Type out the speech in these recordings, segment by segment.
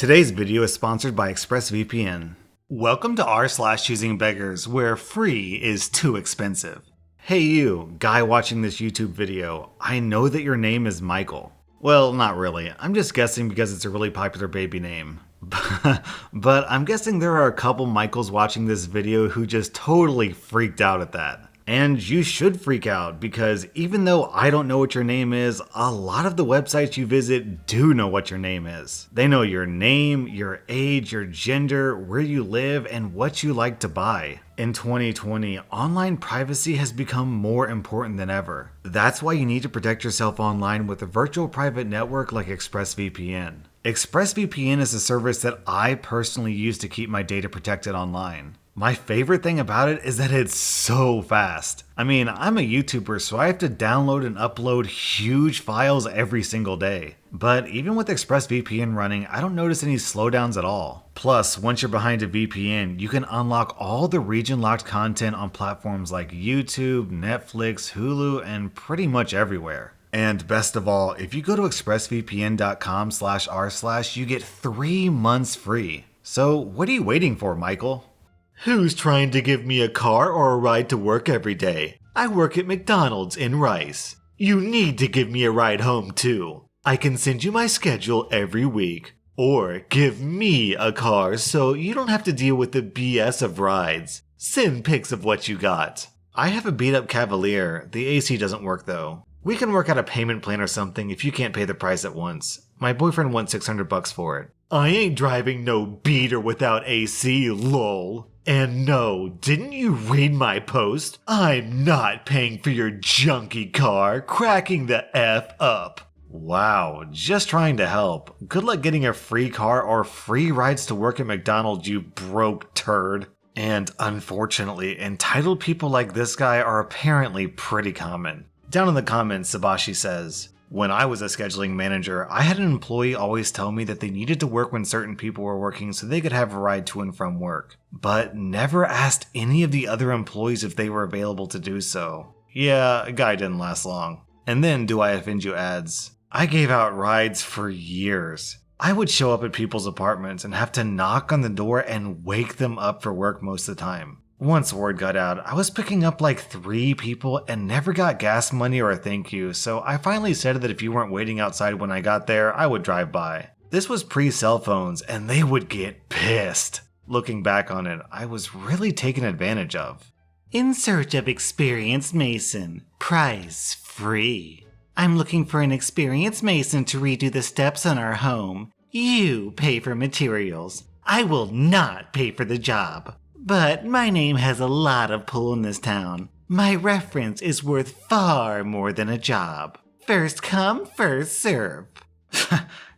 Today's video is sponsored by ExpressVPN. Welcome to rSlash where free is too expensive. Hey you, guy watching this YouTube video, I know that your name is Michael. Well, not really, I'm just guessing because it's a really popular baby name. But I'm guessing there are a couple Michaels watching this video who just totally freaked out at that. And you should freak out because even though I don't know what your name is, a lot of the websites you visit do know what your name is. They know your name, your age, your gender, where you live, and what you like to buy. In 2020, online privacy has become more important than ever. That's why you need to protect yourself online with a virtual private network like ExpressVPN. ExpressVPN is a service that I personally use to keep my data protected online. My favorite thing about it is that it's so fast. I mean, I'm a YouTuber, so I have to download and upload huge files every single day. But even with ExpressVPN running, I don't notice any slowdowns at all. Plus, once you're behind a VPN, you can unlock all the region-locked content on platforms like YouTube, Netflix, Hulu, and pretty much everywhere. And best of all, if you go to expressvpn.com/rslash, you get 3 months free. So what are you waiting for, Michael? Who's trying to give me a car or a ride to work every day? I work at McDonald's in Rice. You need to give me a ride home too. I can send you my schedule every week. Or give me a car so you don't have to deal with the BS of rides. Send pics of what you got. I have a beat up Cavalier. The AC doesn't work though. We can work out a payment plan or something if you can't pay the price at once. My boyfriend wants $600 for it. I ain't driving no beater without AC, lol. And no, didn't you read my post? I'm not paying for your junky car, cracking the F up. Wow, just trying to help. Good luck getting a free car or free rides to work at McDonald's, you broke turd. And unfortunately, entitled people like this guy are apparently pretty common. Down in the comments, Sabashi says, when I was a scheduling manager, I had an employee always tell me that they needed to work when certain people were working so they could have a ride to and from work, but never asked any of the other employees if they were available to do so. Yeah, a guy didn't last long. And then Do I Offend You adds, I gave out rides for years. I would show up at people's apartments and have to knock on the door and wake them up for work most of the time. Once word got out, I was picking up like 3 people and never got gas money or a thank you, so I finally said that if you weren't waiting outside when I got there, I would drive by. This was pre-cell phones and they would get pissed. Looking back on it, I was really taken advantage of. In search of experienced mason. Price free. I'm looking for an experienced mason to redo the steps on our home. You pay for materials. I will not pay for the job. But my name has a lot of pull in this town. My reference is worth far more than a job. First come, first serve.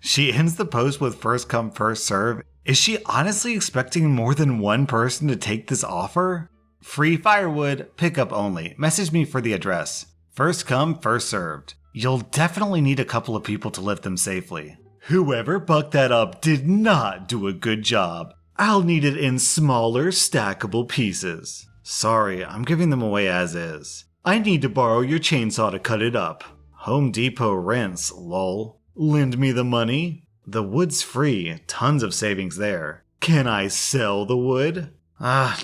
She ends the post with first come, first serve. Is she honestly expecting more than one person to take this offer? Free firewood, pickup only. Message me for the address. First come, first served. You'll definitely need a couple of people to lift them safely. Whoever bucked that up did not do a good job. I'll need it in smaller, stackable pieces. Sorry, I'm giving them away as is. I need to borrow your chainsaw to cut it up. Home Depot rents, lol. Lend me the money. The wood's free, tons of savings there. Can I sell the wood?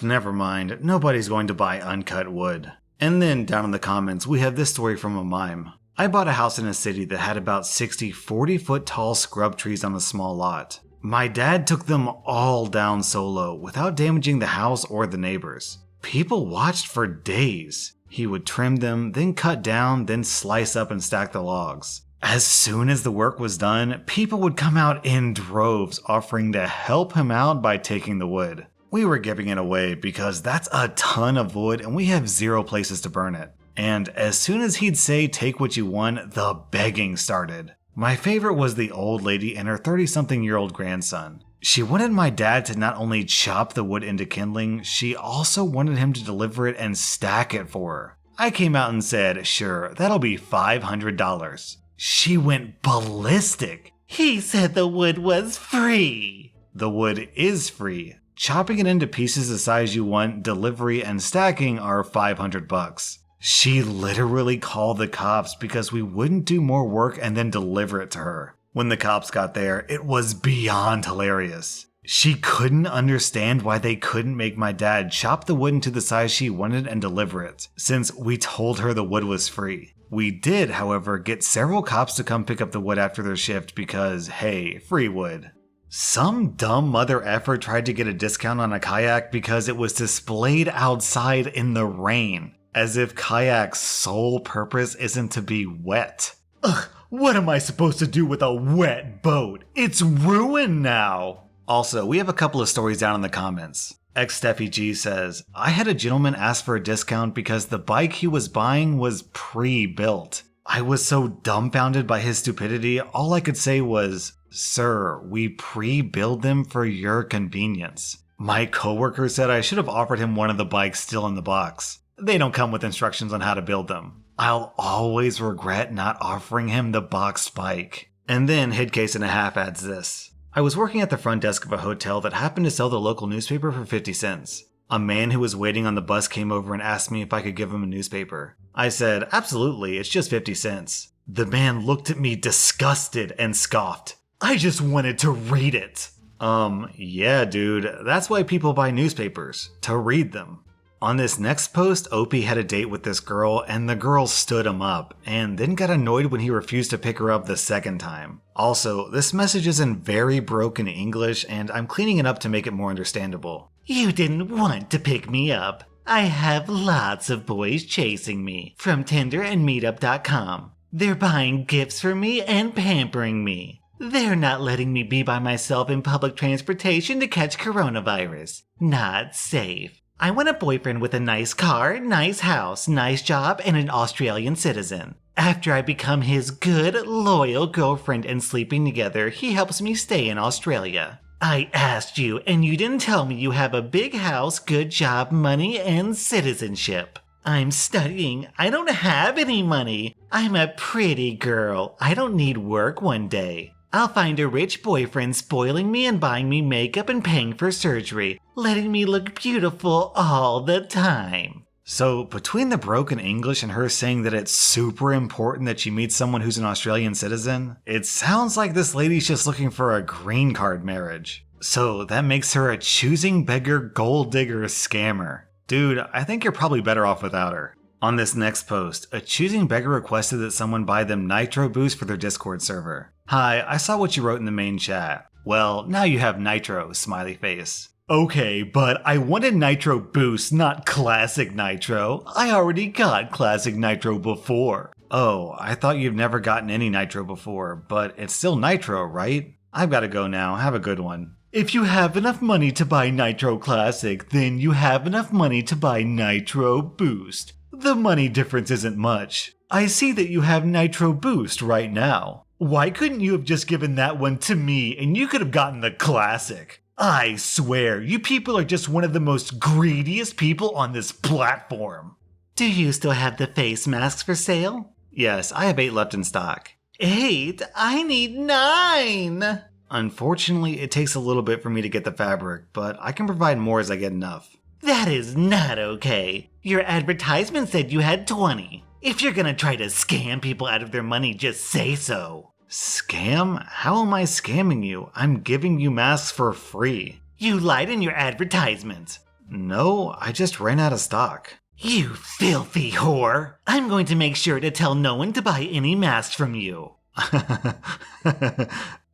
Never mind. Nobody's going to buy uncut wood. And then down in the comments, we have this story from a mime. I bought a house in a city that had about 60 40-foot tall scrub trees on a small lot. My dad took them all down solo without damaging the house or the neighbors. People watched for days. He would trim them, then cut down, then slice up and stack the logs. As soon as the work was done, people would come out in droves offering to help him out by taking the wood. We were giving it away because that's a ton of wood and we have 0 places to burn it. And as soon as he'd say take what you want, the begging started. My favorite was the old lady and her 30-something-year-old grandson. She wanted my dad to not only chop the wood into kindling, she also wanted him to deliver it and stack it for her. I came out and said, sure, that'll be $500. She went ballistic. He said the wood was free. The wood is free. Chopping it into pieces the size you want, delivery, and stacking are $500. She literally called the cops because we wouldn't do more work and then deliver it to her. When the cops got there, it was beyond hilarious. She couldn't understand why they couldn't make my dad chop the wood into the size she wanted and deliver it, since we told her the wood was free. We did, however, get several cops to come pick up the wood after their shift because, hey, free wood. Some dumb mother effer tried to get a discount on a kayak because it was displayed outside in the rain, as if kayak's sole purpose isn't to be wet. Ugh, what am I supposed to do with a wet boat? It's ruined now! Also, we have a couple of stories down in the comments. Steffi G says, I had a gentleman ask for a discount because the bike he was buying was pre-built. I was so dumbfounded by his stupidity, all I could say was, Sir, we pre-build them for your convenience. My coworker said I should have offered him one of the bikes still in the box. They don't come with instructions on how to build them. I'll always regret not offering him the boxed bike. And then Headcase and a Half adds this. I was working at the front desk of a hotel that happened to sell the local newspaper for 50 cents. A man who was waiting on the bus came over and asked me if I could give him a newspaper. I said, absolutely, it's just 50 cents. The man looked at me disgusted and scoffed. I just wanted to read it. Yeah, dude, that's why people buy newspapers, to read them. On this next post, Opie had a date with this girl, and the girl stood him up, and then got annoyed when he refused to pick her up the second time. Also, this message is in very broken English, and I'm cleaning it up to make it more understandable. You didn't want to pick me up. I have lots of boys chasing me, from Tinder and Meetup.com. They're buying gifts for me and pampering me. They're not letting me be by myself in public transportation to catch coronavirus. Not safe. I want a boyfriend with a nice car, nice house, nice job, and an Australian citizen. After I become his good, loyal girlfriend and sleeping together, he helps me stay in Australia. I asked you, and you didn't tell me you have a big house, good job, money, and citizenship. I'm studying. I don't have any money. I'm a pretty girl. I don't need work one day. I'll find a rich boyfriend spoiling me and buying me makeup and paying for surgery, letting me look beautiful all the time. So, between the broken English and her saying that it's super important that she meets someone who's an Australian citizen, it sounds like this lady's just looking for a green card marriage. So, that makes her a choosing beggar gold digger scammer. Dude, I think you're probably better off without her. On this next post, a choosing beggar requested that someone buy them Nitro Boost for their Discord server. Hi, I saw what you wrote in the main chat. Well, now you have Nitro, smiley face. Okay, but I wanted Nitro Boost, not Classic Nitro. I already got Classic Nitro before. Oh, I thought you've never gotten any Nitro before, but it's still Nitro, right? I've gotta go now, have a good one. If you have enough money to buy Nitro Classic, then you have enough money to buy Nitro Boost. The money difference isn't much. I see that you have Nitro Boost right now. Why couldn't you have just given that one to me and you could have gotten the Classic? I swear, you people are just one of the most greediest people on this platform. Do you still have the face masks for sale? Yes, I have 8 left in stock. 8? I need 9! Unfortunately, it takes a little bit for me to get the fabric, but I can provide more as I get enough. That is not okay. Your advertisement said you had 20. If you're gonna try to scam people out of their money, just say so. Scam? How am I scamming you? I'm giving you masks for free. You lied in your advertisement. No, I just ran out of stock. You filthy whore. I'm going to make sure to tell no one to buy any masks from you.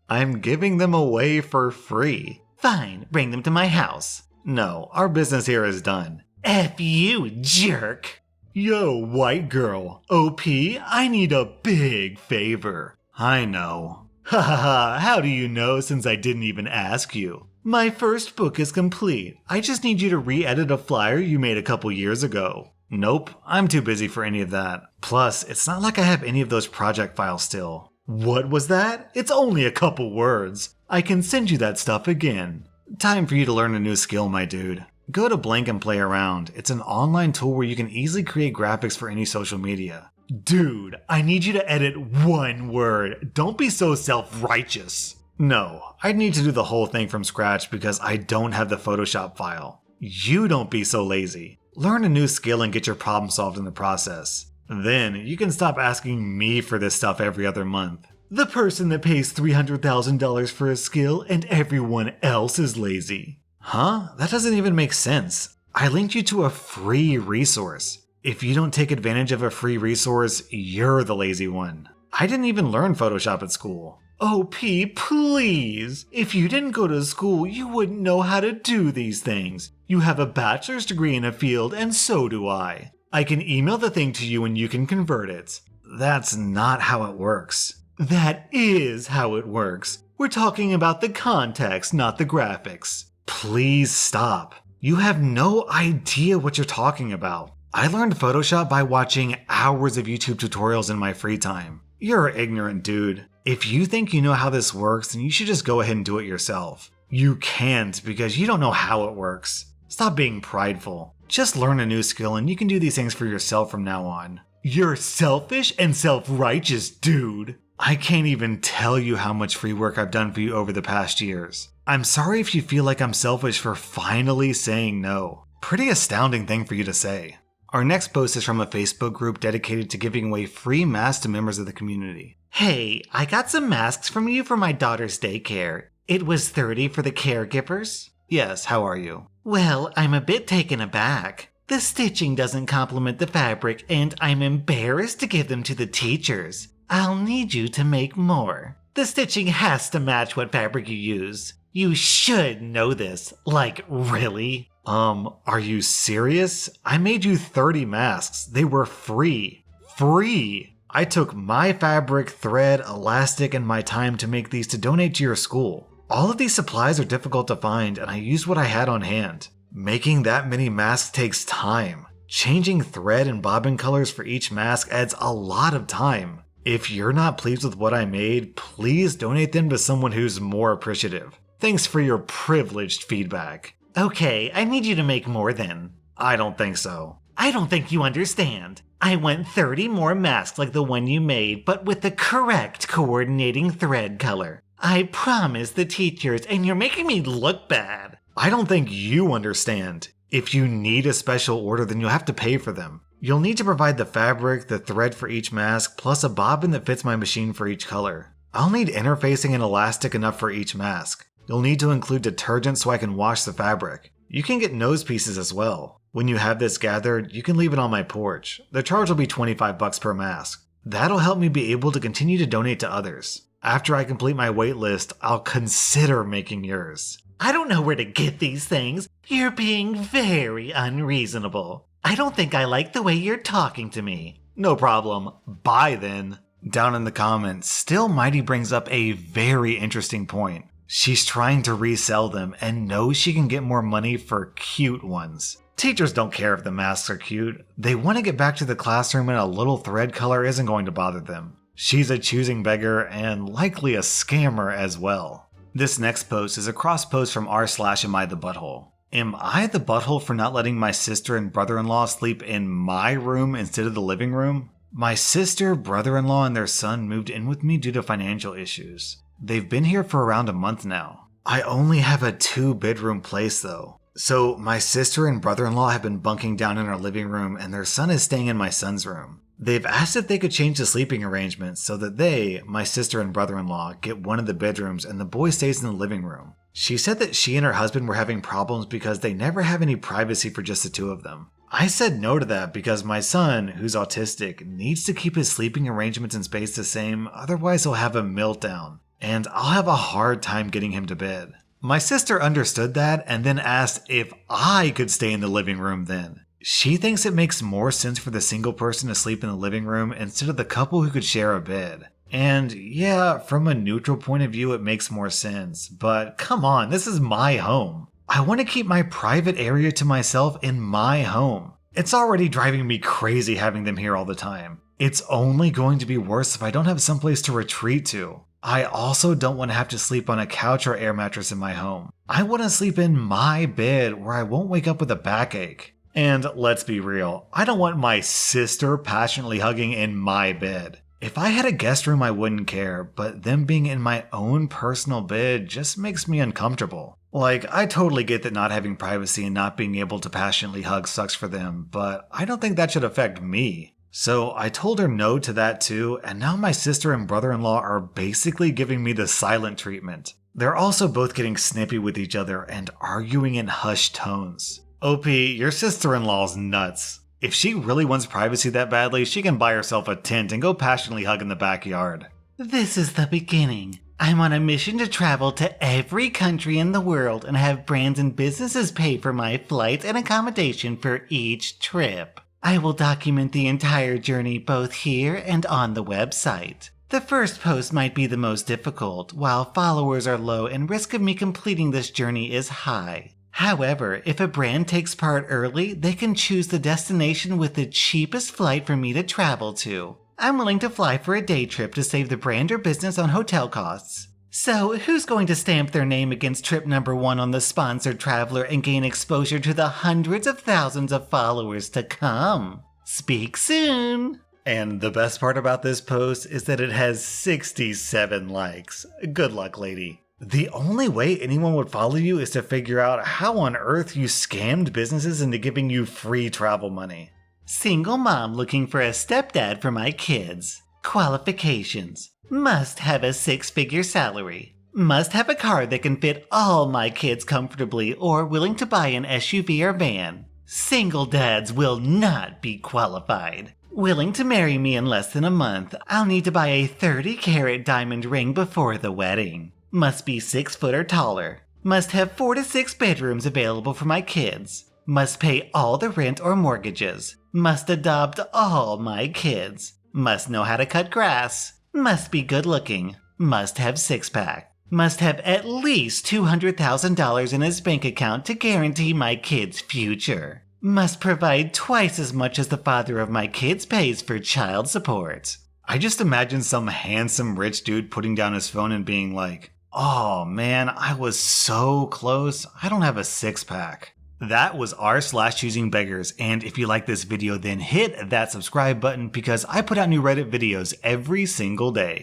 I'm giving them away for free. Fine, bring them to my house. No, our business here is done. F you, jerk. Yo, white girl. OP, I need a big favor. I know. Ha ha ha, how do you know since I didn't even ask you? My first book is complete. I just need you to re-edit a flyer you made a couple years ago. Nope, I'm too busy for any of that. Plus, it's not like I have any of those project files still. What was that? It's only a couple words. I can send you that stuff again. Time for you to learn a new skill, my dude. Go to Blank and play around. It's an online tool where you can easily create graphics for any social media. Dude, I need you to edit 1 word. Don't be so self-righteous. No, I'd need to do the whole thing from scratch because I don't have the Photoshop file. You don't be so lazy. Learn a new skill and get your problem solved in the process. Then, you can stop asking me for this stuff every other month. The person that pays $300,000 for a skill and everyone else is lazy. Huh? That doesn't even make sense. I linked you to a free resource. If you don't take advantage of a free resource, you're the lazy one. I didn't even learn Photoshop at school. OP, please! If you didn't go to school, you wouldn't know how to do these things. You have a bachelor's degree in a field, and so do I. I can email the thing to you and you can convert it. That's not how it works. That is how it works. We're talking about the context, not the graphics. Please stop. You have no idea what you're talking about. I learned Photoshop by watching hours of YouTube tutorials in my free time. You're an ignorant dude. If you think you know how this works, then you should just go ahead and do it yourself. You can't because you don't know how it works. Stop being prideful. Just learn a new skill and you can do these things for yourself from now on. You're selfish and self-righteous, dude. I can't even tell you how much free work I've done for you over the past years. I'm sorry if you feel like I'm selfish for finally saying no. Pretty astounding thing for you to say. Our next post is from a Facebook group dedicated to giving away free masks to members of the community. Hey, I got some masks from you for my daughter's daycare. It was $30 for the caregivers? Yes, how are you? Well, I'm a bit taken aback. The stitching doesn't complement the fabric and I'm embarrassed to give them to the teachers. I'll need you to make more. The stitching has to match what fabric you use. You should know this. Like, really? Are you serious? I made you 30 masks. They were free. Free! I took my fabric, thread, elastic, and my time to make these to donate to your school. All of these supplies are difficult to find, and I used what I had on hand. Making that many masks takes time. Changing thread and bobbin colors for each mask adds a lot of time. If you're not pleased with what I made, please donate them to someone who's more appreciative. Thanks for your privileged feedback. Okay, I need you to make more then. I don't think so. I don't think you understand. I want 30 more masks like the one you made, but with the correct coordinating thread color. I promise the teachers, and you're making me look bad. I don't think you understand. If you need a special order, then you'll have to pay for them. You'll need to provide the fabric, the thread for each mask, plus a bobbin that fits my machine for each color. I'll need interfacing and elastic enough for each mask. You'll need to include detergent so I can wash the fabric. You can get nose pieces as well. When you have this gathered, you can leave it on my porch. The charge will be $25 per mask. That'll help me be able to continue to donate to others. After I complete my wait list, I'll consider making yours. I don't know where to get these things. You're being very unreasonable. I don't think I like the way you're talking to me. No problem. Bye then. Down in the comments, Still Mighty brings up a very interesting point. She's trying to resell them and knows she can get more money for cute ones. Teachers don't care if the masks are cute. They want to get back to the classroom and a little thread color isn't going to bother them. She's a choosing beggar and likely a scammer as well. This next post is a cross post from rSlash Am I the Butthole. Am I the butthole for not letting my sister and brother-in-law sleep in my room instead of the living room? My sister, brother-in-law, and their son moved in with me due to financial issues. They've been here for around a month now. I only have a 2-bedroom place though. So my sister and brother-in-law have been bunking down in our living room and their son is staying in my son's room. They've asked if they could change the sleeping arrangements so that they, my sister and brother-in-law, get one of the bedrooms and the boy stays in the living room. She said that she and her husband were having problems because they never have any privacy for just the two of them. I said no to that because my son, who's autistic, needs to keep his sleeping arrangements and space the same, otherwise he'll have a meltdown, and I'll have a hard time getting him to bed. My sister understood that and then asked if I could stay in the living room then. She thinks it makes more sense for the single person to sleep in the living room instead of the couple who could share a bed. And yeah, from a neutral point of view it makes more sense, but come on, this is my home. I want to keep my private area to myself in my home. It's already driving me crazy having them here all the time. It's only going to be worse if I don't have someplace to retreat to. I also don't want to have to sleep on a couch or air mattress in my home. I want to sleep in my bed where I won't wake up with a backache. And let's be real, I don't want my sister passionately hugging in my bed. If I had a guest room I wouldn't care, but them being in my own personal bed just makes me uncomfortable. Like, I totally get that not having privacy and not being able to passionately hug sucks for them, but I don't think that should affect me. So I told her no to that too, and now my sister and brother-in-law are basically giving me the silent treatment. They're also both getting snippy with each other and arguing in hushed tones. OP, your sister-in-law's nuts. If she really wants privacy that badly, she can buy herself a tent and go passionately hug in the backyard. This is the beginning. I'm on a mission to travel to every country in the world and have brands and businesses pay for my flights and accommodation for each trip. I will document the entire journey both here and on the website. The first post might be the most difficult, while followers are low and risk of me completing this journey is high. However, if a brand takes part early, they can choose the destination with the cheapest flight for me to travel to. I'm willing to fly for a day trip to save the brand or business on hotel costs. So, who's going to stamp their name against trip number 1 on the sponsored traveler and gain exposure to the hundreds of thousands of followers to come? Speak soon! And the best part about this post is that it has 67 likes. Good luck, lady. The only way anyone would follow you is to figure out how on earth you scammed businesses into giving you free travel money. Single mom looking for a stepdad for my kids. Qualifications. Must have a 6-figure salary. Must have a car that can fit all my kids comfortably or willing to buy an SUV or van. Single dads will not be qualified. Willing to marry me in less than a month. I'll need to buy a 30-carat diamond ring before the wedding. Must be 6 foot or taller. Must have 4 to 6 bedrooms available for my kids. Must pay all the rent or mortgages. Must adopt all my kids. Must know how to cut grass. Must be good looking. Must have 6-pack. Must have at least $200,000 in his bank account to guarantee my kids' future. Must provide twice as much as the father of my kids pays for child support. I just imagine some handsome rich dude putting down his phone and being like, "Oh man, I was so close. I don't have a 6-pack." That was rSlash/Choosingbeggars, and if you like this video then hit that subscribe button because I put out new Reddit videos every single day.